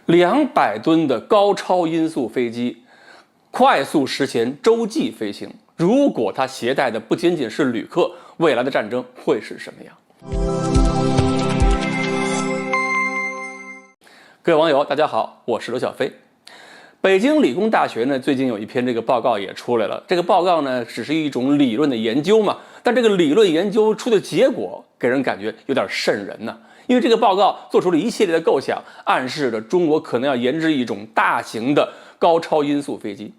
200吨的高超音速飞机，快速实现洲际飞行。如果它携带的不仅仅是旅客，未来的战争会是什么样？各位网友，大家好，我是刘小飞。北京理工大学呢，最近有一篇这个报告也出来了。这个报告呢，只是一种理论的研究嘛，但这个理论研究出的结果，给人感觉有点瘆人呢。因为这个报告做出了一系列的构想，暗示着中国可能要研制一种大型的高超音速飞机。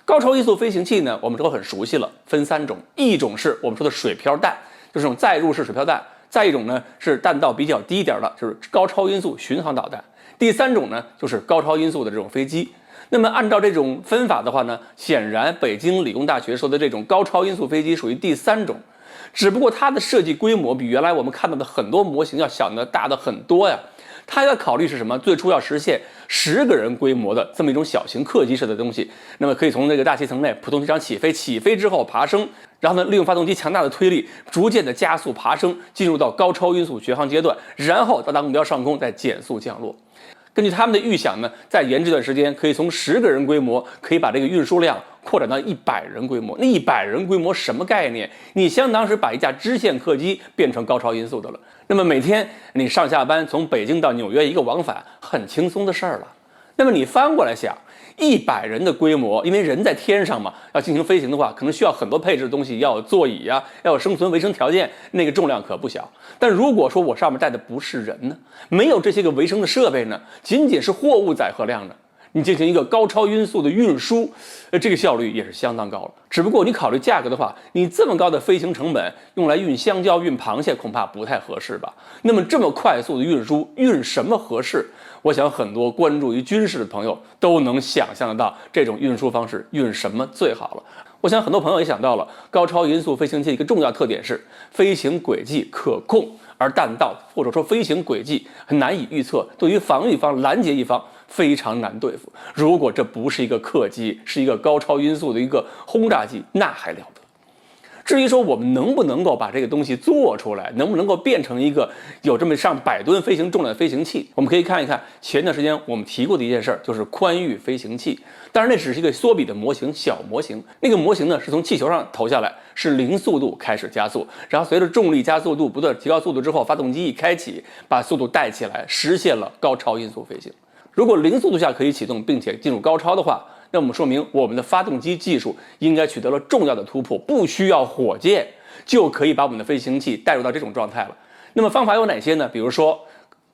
高超音速飞行器呢，我们都很熟悉了，分3种，一种是我们说的水飘弹，就是这种载入式水飘弹；再一种呢是弹道比较低一点的，就是高超音速巡航导弹；第3种呢就是高超音速的这种飞机。那么按照这种分法的话呢，显然北京理工大学说的这种高超音速飞机属于第3种。只不过它的设计规模比原来我们看到的很多模型要小的大的很多呀。它要考虑是什么？最初要实现10个人规模的这么一种小型客机式的东西，那么可以从这个大气层内普通机场起飞，起飞之后爬升，然后呢利用发动机强大的推力，逐渐的加速爬升，进入到高超音速巡航阶段，然后到达目标上空再减速降落。根据他们的预想呢，在研制段时间可以从10个人规模，可以把这个运输量扩展到100人规模。那100人规模什么概念？你相当是把一架支线客机变成高超音速的了。那么每天你上下班从北京到纽约一个往返，很轻松的事儿了。那么你翻过来想，100人的规模，因为人在天上嘛，要进行飞行的话，可能需要很多配置的东西，要有座椅啊，要有生存维生条件，那个重量可不小。但如果说我上面带的不是人呢，没有这些个维生的设备呢，仅仅是货物载荷量呢，你进行一个高超音速的运输，这个效率也是相当高了。只不过你考虑价格的话，你这么高的飞行成本用来运香蕉、运螃蟹恐怕不太合适吧？那么这么快速的运输，运什么合适？我想很多关注于军事的朋友都能想象得到，这种运输方式运什么最好了。我想很多朋友也想到了，高超音速飞行器一个重要特点是飞行轨迹可控，而弹道或者说飞行轨迹很难以预测，对于防御方、拦截一方非常难对付。如果这不是一个客机，是一个高超音速的一个轰炸机，那还了得。至于说我们能不能够把这个东西做出来，能不能够变成一个有这么上百吨飞行重量的飞行器，我们可以看一看前段时间我们提过的一件事儿，就是宽域飞行器。当然那只是一个缩比的模型，小模型。那个模型呢是从气球上投下来，是0速度开始加速，然后随着重力加速度不断提高速度之后，发动机一开启，把速度带起来，实现了高超音速飞行。如果0速度下可以启动并且进入高超的话，那么说明我们的发动机技术应该取得了重要的突破，不需要火箭就可以把我们的飞行器带入到这种状态了。那么方法有哪些呢？比如说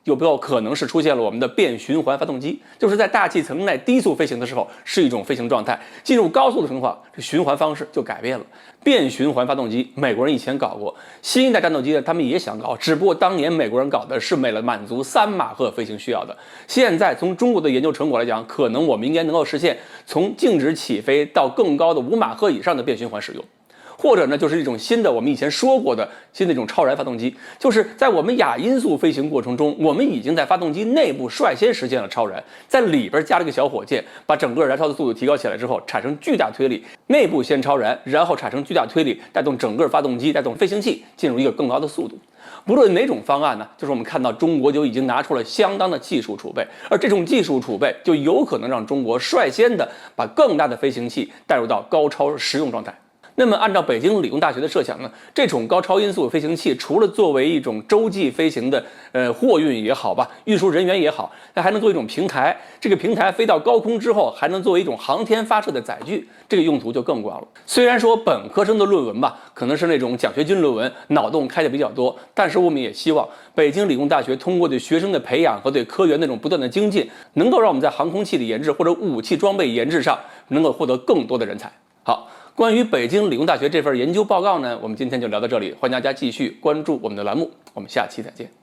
有没有可能是出现了我们的变循环发动机，就是在大气层内低速飞行的时候是一种飞行状态，进入高速的情况，这循环方式就改变了。变循环发动机美国人以前搞过，新一代战斗机呢他们也想搞，只不过当年美国人搞的是为了满足3马赫飞行需要的。现在从中国的研究成果来讲，可能我们应该能够实现从静止起飞到更高的5马赫以上的变循环使用。或者呢，就是一种新的我们以前说过的新的一种超燃发动机，就是在我们亚音速飞行过程中，我们已经在发动机内部率先实现了超燃，在里边加了一个小火箭，把整个燃烧的速度提高起来之后，产生巨大推力，内部先超燃，然后产生巨大推力，带动整个发动机，带动飞行器进入一个更高的速度。不论哪种方案呢，就是我们看到中国就已经拿出了相当的技术储备，而这种技术储备就有可能让中国率先的把更大的飞行器带入到高超实用状态。那么按照北京理工大学的设想呢，这种高超音速飞行器除了作为一种洲际飞行的货运也好吧，运输人员也好，它还能做一种平台，这个平台飞到高空之后还能作为一种航天发射的载具，这个用途就更广了。虽然说本科生的论文吧，可能是那种奖学金论文，脑洞开的比较多，但是我们也希望北京理工大学通过对学生的培养和对科研那种不断的精进，能够让我们在航空器的研制或者武器装备研制上能够获得更多的人才。好，关于北京理工大学这份研究报告呢，我们今天就聊到这里，欢迎大家继续关注我们的栏目，我们下期再见。